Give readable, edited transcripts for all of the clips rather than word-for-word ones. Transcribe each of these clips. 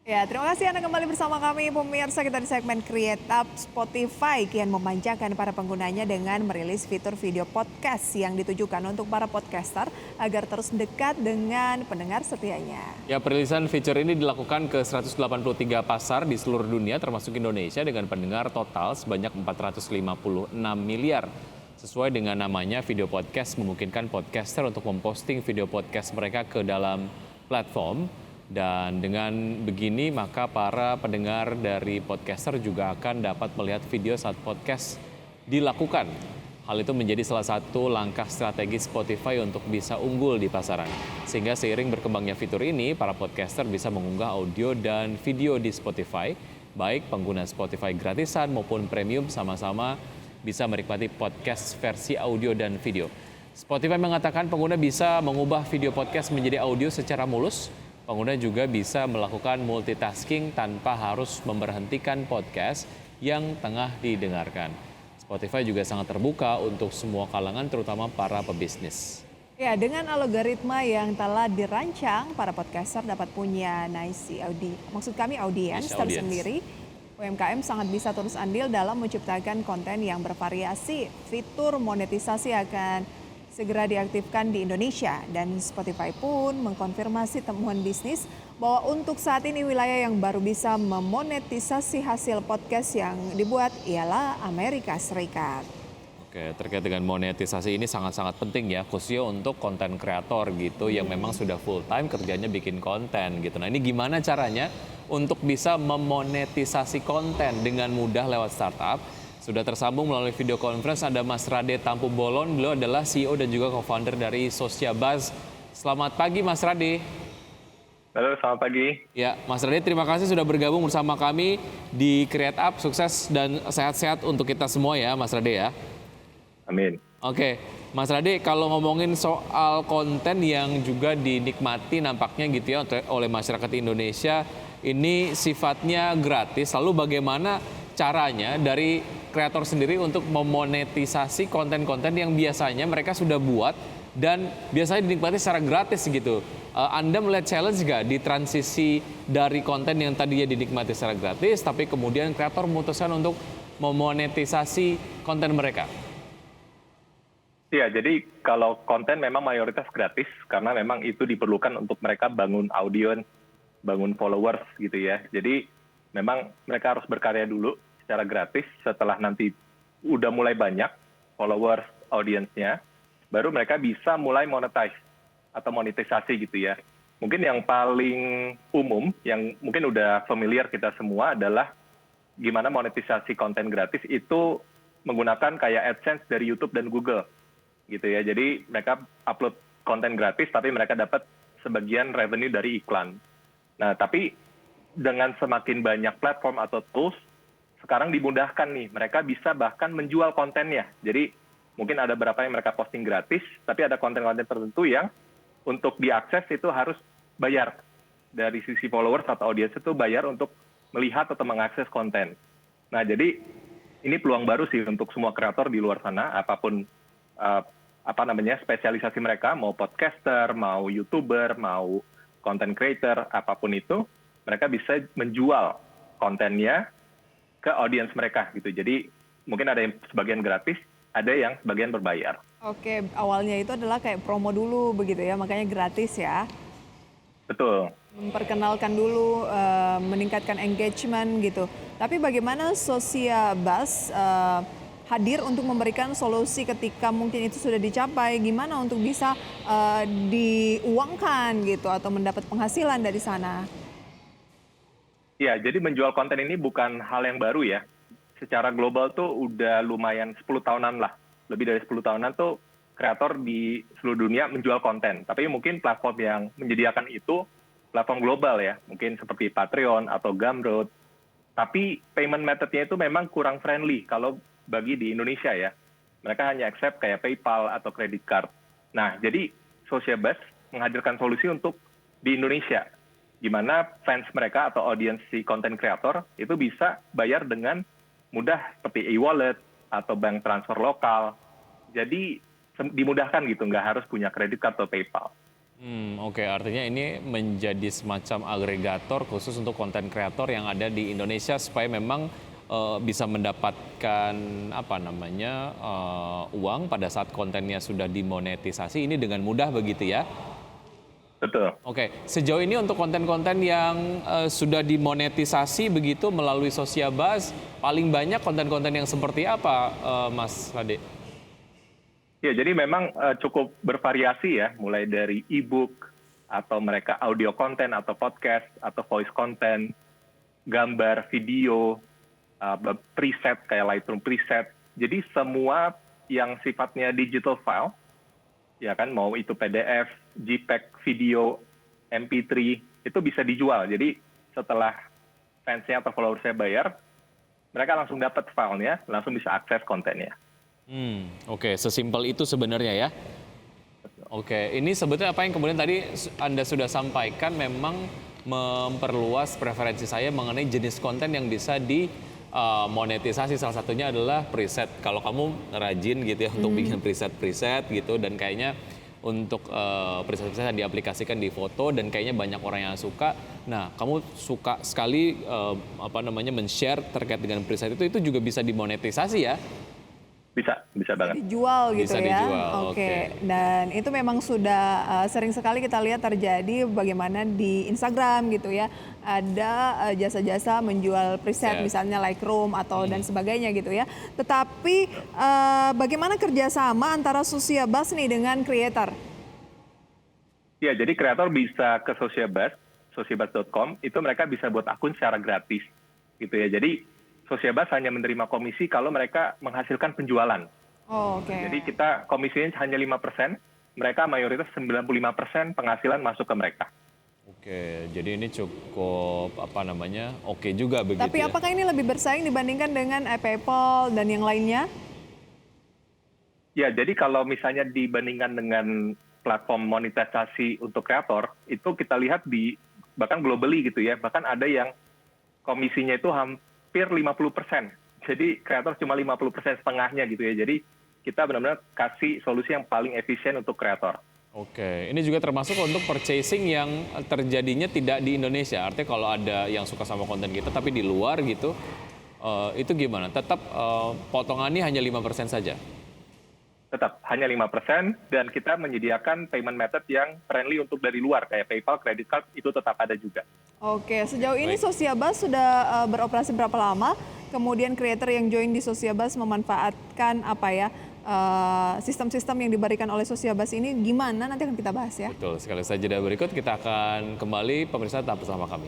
Ya, terima kasih Anda kembali bersama kami pemirsa kita di segmen Create Up. Spotify kian memanjakan para penggunanya dengan merilis fitur video podcast yang ditujukan untuk para podcaster agar terus dekat dengan pendengar setianya. Ya, perilisan fitur ini dilakukan ke 183 pasar di seluruh dunia termasuk Indonesia dengan pendengar total sebanyak 456 miliar. Sesuai dengan namanya, video podcast memungkinkan podcaster untuk memposting video podcast mereka ke dalam platform. Dan dengan begini maka para pendengar dari podcaster juga akan dapat melihat video saat podcast dilakukan. Hal itu menjadi salah satu langkah strategis Spotify untuk bisa unggul di pasaran. Sehingga seiring berkembangnya fitur ini, para podcaster bisa mengunggah audio dan video di Spotify. Baik pengguna Spotify gratisan maupun premium sama-sama bisa menikmati podcast versi audio dan video. Spotify mengatakan pengguna bisa mengubah video podcast menjadi audio secara mulus. Pengguna juga bisa melakukan multitasking tanpa harus memberhentikan podcast yang tengah didengarkan. Spotify juga sangat terbuka untuk semua kalangan, terutama para pebisnis. Ya, dengan algoritma yang telah dirancang, para podcaster dapat punya audiens Niche audience. tersendiri. UMKM sangat bisa terus andil dalam menciptakan konten yang bervariasi. Fitur monetisasi akan segera diaktifkan di Indonesia dan Spotify pun mengkonfirmasi temuan bisnis bahwa untuk saat ini wilayah yang baru bisa memonetisasi hasil podcast yang dibuat ialah Amerika Serikat. Oke, terkait dengan monetisasi ini sangat-sangat penting ya, khususnya untuk konten kreator gitu yang memang sudah full time kerjanya bikin konten gitu. Nah, ini gimana caranya untuk bisa memonetisasi konten dengan mudah lewat startup? Sudah tersambung melalui video conference ada Mas Rade Tampu Bolon, beliau adalah CEO dan juga co-founder dari Sociabuzz. Selamat pagi Mas Rade. Halo, selamat pagi. Ya, Mas Rade terima kasih sudah bergabung bersama kami di Create Up. Sukses dan sehat-sehat untuk kita semua ya Mas Rade ya. Amin. Oke, Mas Rade, kalau ngomongin soal konten yang juga dinikmati nampaknya gitu ya oleh masyarakat Indonesia, ini sifatnya gratis. Lalu bagaimana caranya dari kreator sendiri untuk memonetisasi konten-konten yang biasanya mereka sudah buat dan biasanya dinikmati secara gratis gitu. Anda melihat challenge nggak di transisi dari konten yang tadinya dinikmati secara gratis, tapi kemudian kreator memutuskan untuk memonetisasi konten mereka? Ya, jadi kalau konten memang mayoritas gratis karena memang itu diperlukan untuk mereka bangun audiens, bangun followers gitu ya. Jadi memang mereka harus berkarya dulu secara gratis, setelah nanti udah mulai banyak followers, audiensnya, baru mereka bisa mulai monetize atau monetisasi gitu ya. Mungkin yang paling umum, yang mungkin udah familiar kita semua adalah gimana monetisasi konten gratis itu menggunakan kayak AdSense dari YouTube dan Google gitu ya. Jadi mereka upload konten gratis tapi mereka dapat sebagian revenue dari iklan. Nah, tapi dengan semakin banyak platform atau tools, sekarang dimudahkan nih, mereka bisa bahkan menjual kontennya. Jadi mungkin ada beberapa yang mereka posting gratis, tapi ada konten-konten tertentu yang untuk diakses itu harus bayar. Dari sisi followers atau audiens itu bayar untuk melihat atau mengakses konten. Nah, jadi ini peluang baru sih untuk semua kreator di luar sana, apapun spesialisasi mereka, mau podcaster, mau YouTuber, mau content creator, apapun itu, mereka bisa menjual kontennya ke audiens mereka gitu. Jadi mungkin ada yang sebagian gratis, ada yang sebagian berbayar. Oke, awalnya itu adalah kayak promo dulu begitu ya, makanya gratis ya. Betul. Memperkenalkan dulu, meningkatkan engagement gitu. Tapi bagaimana Sociabuzz hadir untuk memberikan solusi ketika mungkin itu sudah dicapai, gimana untuk bisa diuangkan gitu atau mendapat penghasilan dari sana? Ya, jadi menjual konten ini bukan hal yang baru ya. Secara global tuh udah lumayan 10 tahunan lah. Lebih dari 10 tahunan tuh kreator di seluruh dunia menjual konten. Tapi mungkin platform yang menyediakan itu platform global ya. Mungkin seperti Patreon atau Gumroad. Tapi payment methodnya itu memang kurang friendly kalau bagi di Indonesia ya. Mereka hanya accept kayak PayPal atau credit card. Nah, jadi Sociabuzz menghadirkan solusi untuk di Indonesia, di mana fans mereka atau audiens si content creator itu bisa bayar dengan mudah seperti e-wallet atau bank transfer lokal. Jadi dimudahkan gitu, nggak harus punya credit card atau PayPal. Oke, artinya ini menjadi semacam agregator khusus untuk konten kreator yang ada di Indonesia supaya memang bisa mendapatkan apa namanya uang pada saat kontennya sudah dimonetisasi ini dengan mudah begitu ya. Betul. Oke, sejauh ini untuk konten-konten yang sudah dimonetisasi begitu melalui Sosiabas, paling banyak konten-konten yang seperti apa, Mas Rade? Ya, jadi memang cukup bervariasi ya, mulai dari e-book atau mereka audio konten atau podcast atau voice content, gambar, video, preset kayak Lightroom preset. Jadi semua yang sifatnya digital file, ya kan, mau itu PDF, JPEG, video, MP3, itu bisa dijual. Jadi setelah fansnya atau followersnya bayar, mereka langsung dapat filenya, langsung bisa akses kontennya. Oke, sesimpel itu sebenarnya ya. Oke, ini sebetulnya apa yang kemudian tadi Anda sudah sampaikan memang memperluas preferensi saya mengenai jenis konten yang bisa dimonetisasi. Salah satunya adalah preset. Kalau kamu rajin gitu ya untuk bikin preset-preset gitu dan kayaknya untuk preset-preset yang diaplikasikan di foto dan kayaknya banyak orang yang suka. Nah, kamu suka sekali men-share terkait dengan preset itu juga bisa dimonetisasi ya? Bisa banget. Dijual gitu Bisa ya. dijual, oke. Dan itu memang sudah sering sekali kita lihat terjadi bagaimana di Instagram gitu ya. Ada jasa-jasa menjual preset misalnya Lightroom atau dan sebagainya gitu ya. Tetapi bagaimana kerjasama antara Sosiabas nih dengan creator? Ya, jadi kreator bisa ke Sosiabas, sosiabas.com, itu mereka bisa buat akun secara gratis gitu ya. Jadi Sosiabas hanya menerima komisi kalau mereka menghasilkan penjualan. Oh, oke. Jadi kita komisinya hanya 5%, mereka mayoritas 95% penghasilan masuk ke mereka. Oke, jadi ini cukup oke juga begitu. Tapi ya. apakah ini lebih bersaing dibandingkan dengan PayPal dan yang lainnya? Ya, jadi kalau misalnya dibandingkan dengan platform monetisasi untuk kreator, itu kita lihat di bahkan globally gitu ya, bahkan ada yang komisinya itu hampir 50%. Jadi kreator cuma 50% setengahnya gitu ya. Jadi kita benar-benar kasih solusi yang paling efisien untuk kreator. Oke, ini juga termasuk untuk purchasing yang terjadinya tidak di Indonesia. Artinya kalau ada yang suka sama konten kita tapi di luar gitu, itu gimana? Tetap potongannya hanya 5% saja? Tetap hanya 5% dan kita menyediakan payment method yang friendly untuk dari luar kayak PayPal, credit card itu tetap ada juga. Oke, sejauh ini Sosiabas sudah beroperasi berapa lama? Kemudian creator yang join di Sosiabas memanfaatkan sistem-sistem yang diberikan oleh Sosiabas ini gimana? Nanti akan kita bahas ya. Betul, sekali saja jeda berikut kita akan kembali, pemirsa tetap bersama kami.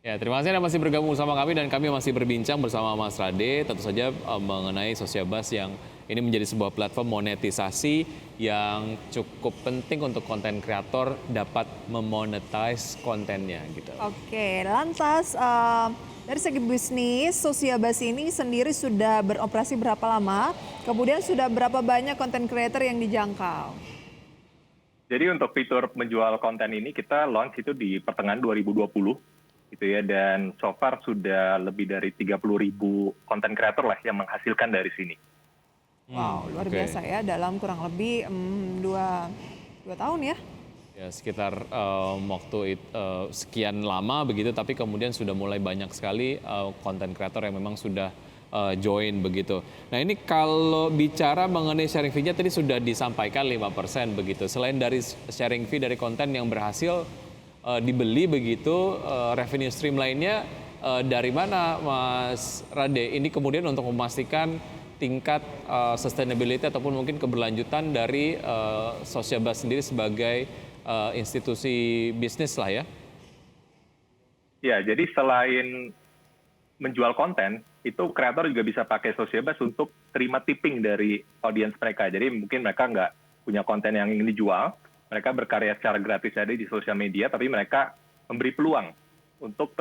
Ya, terima kasih Anda masih bergabung bersama kami dan kami masih berbincang bersama Mas Rade tentu saja mengenai Sosiabas yang ini menjadi sebuah platform monetisasi yang cukup penting untuk konten kreator dapat memonetize kontennya gitu. Oke, lantas dari segi bisnis Sosiabas ini sendiri sudah beroperasi berapa lama? Kemudian sudah berapa banyak konten kreator yang dijangkau? Jadi untuk fitur menjual konten ini kita launch itu di pertengahan 2020 gitu ya, dan so far sudah lebih dari 30.000 konten kreator lah yang menghasilkan dari sini. Wow, luar biasa ya, dalam kurang lebih 2 tahun ya. Ya, sekitar waktu sekian lama begitu, tapi kemudian sudah mulai banyak sekali konten kreator yang memang sudah join begitu. Nah ini kalau bicara mengenai sharing fee-nya tadi sudah disampaikan 5% begitu. Selain dari sharing fee dari konten yang berhasil dibeli begitu, revenue stream lainnya dari mana Mas Rade? Ini kemudian untuk memastikan tingkat sustainability ataupun mungkin keberlanjutan dari Sosiabas sendiri sebagai institusi bisnis lah ya. Ya, jadi selain menjual konten, itu kreator juga bisa pakai Sosiabas untuk terima tipping dari audiens mereka. Jadi mungkin mereka nggak punya konten yang ingin dijual, mereka berkarya secara gratis ada di sosial media, tapi mereka memberi peluang untuk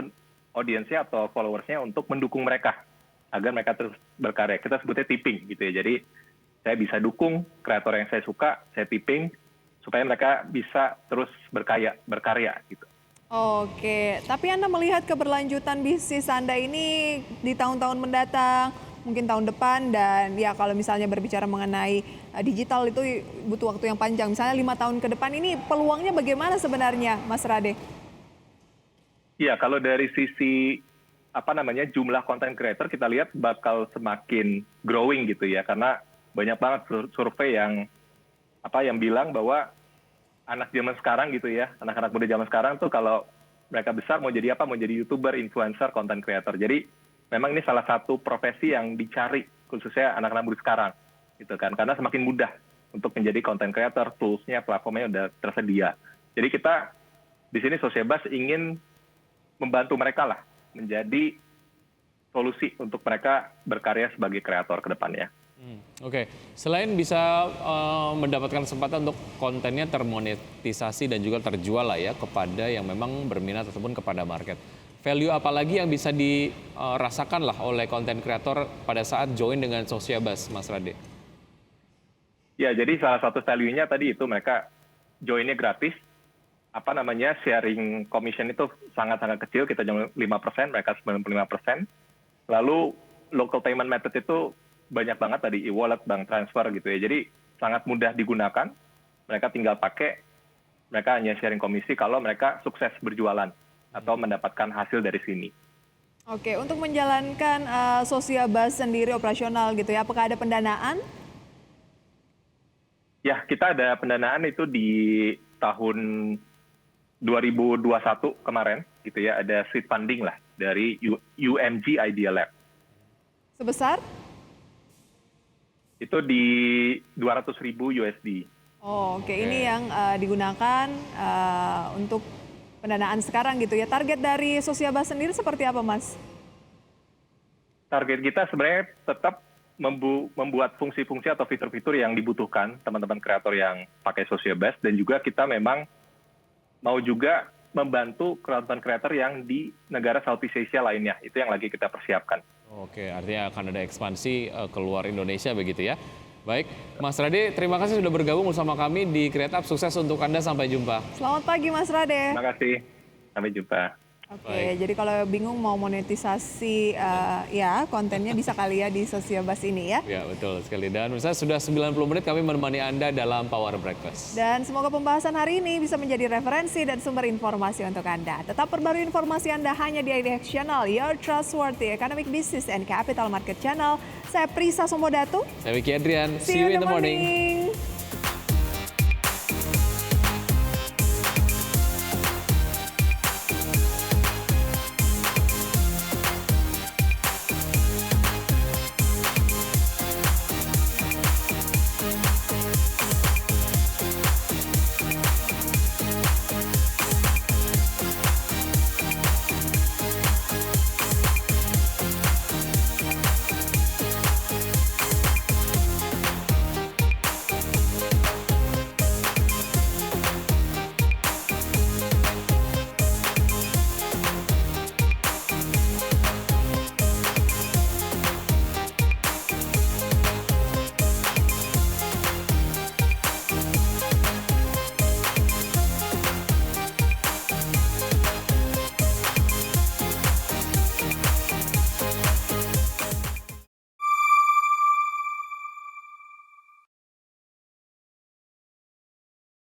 audiensnya atau followersnya untuk mendukung mereka agar mereka terus berkarya. Kita sebutnya tipping gitu ya. Jadi saya bisa dukung kreator yang saya suka, saya tipping supaya mereka bisa terus berkarya gitu. Oke, tapi Anda melihat keberlanjutan bisnis Anda ini di tahun-tahun mendatang, mungkin tahun depan, dan ya kalau misalnya berbicara mengenai digital itu butuh waktu yang panjang. Misalnya 5 tahun ke depan ini peluangnya bagaimana sebenarnya, Mas Rade? Iya, kalau dari sisi jumlah content creator kita lihat bakal semakin growing gitu ya, karena banyak banget survei yang bilang bahwa anak zaman sekarang gitu ya, anak-anak muda zaman sekarang tuh kalau mereka besar mau jadi apa? Mau jadi YouTuber, influencer, content creator. Jadi memang ini salah satu profesi yang dicari khususnya anak-anak muda sekarang gitu kan, karena semakin mudah untuk menjadi content creator, tools-nya, platformnya udah tersedia. Jadi kita di sini Sosiabus ingin membantu mereka lah menjadi solusi untuk mereka berkarya sebagai kreator ke depannya. Oke. Selain bisa mendapatkan kesempatan untuk kontennya termonetisasi dan juga terjual lah ya kepada yang memang berminat ataupun kepada market. Value apa lagi yang bisa dirasakan lah oleh konten kreator pada saat join dengan Sosiabus, Mas Rade? Ya, jadi salah satu value-nya tadi itu mereka join-nya gratis. Sharing commission itu sangat-sangat kecil, kita cuma 5%, mereka 95%. Lalu local payment method itu banyak banget tadi, e-wallet, bank transfer gitu ya. Jadi sangat mudah digunakan, mereka tinggal pakai, mereka hanya sharing komisi kalau mereka sukses berjualan atau mendapatkan hasil dari sini. Oke, untuk menjalankan Sosiabus sendiri operasional gitu ya, apakah ada pendanaan? Ya, kita ada pendanaan itu di tahun 2021 kemarin gitu ya, ada seed funding lah dari UMG Idea Lab. Sebesar? Itu di 200.000 USD. Oh, oke. Ini yang digunakan untuk pendanaan sekarang gitu ya. Target dari Sosiabus sendiri seperti apa, Mas? Target kita sebenarnya tetap membuat fungsi-fungsi atau fitur-fitur yang dibutuhkan teman-teman kreator yang pakai Sosiabus, dan juga kita memang mau juga membantu konten kreator yang di negara Southeast Asia lainnya. Itu yang lagi kita persiapkan. Oke, artinya akan ada ekspansi keluar Indonesia begitu ya. Baik, Mas Rade, terima kasih sudah bergabung bersama kami di Create Up. Sukses untuk Anda, sampai jumpa. Selamat pagi, Mas Rade. Terima kasih, sampai jumpa. Oke, jadi kalau bingung mau monetisasi ya kontennya bisa kali ya di Sosiabus ini ya. Ya, betul sekali. Dan misalnya sudah 90 menit kami menemani Anda dalam Power Breakfast. Dan semoga pembahasan hari ini bisa menjadi referensi dan sumber informasi untuk Anda. Tetap perbarui informasi Anda hanya di IDX Channel, your trustworthy economic business and capital market channel. Saya Prisa Somodatu. Saya Wiki Adrian. See you in the morning.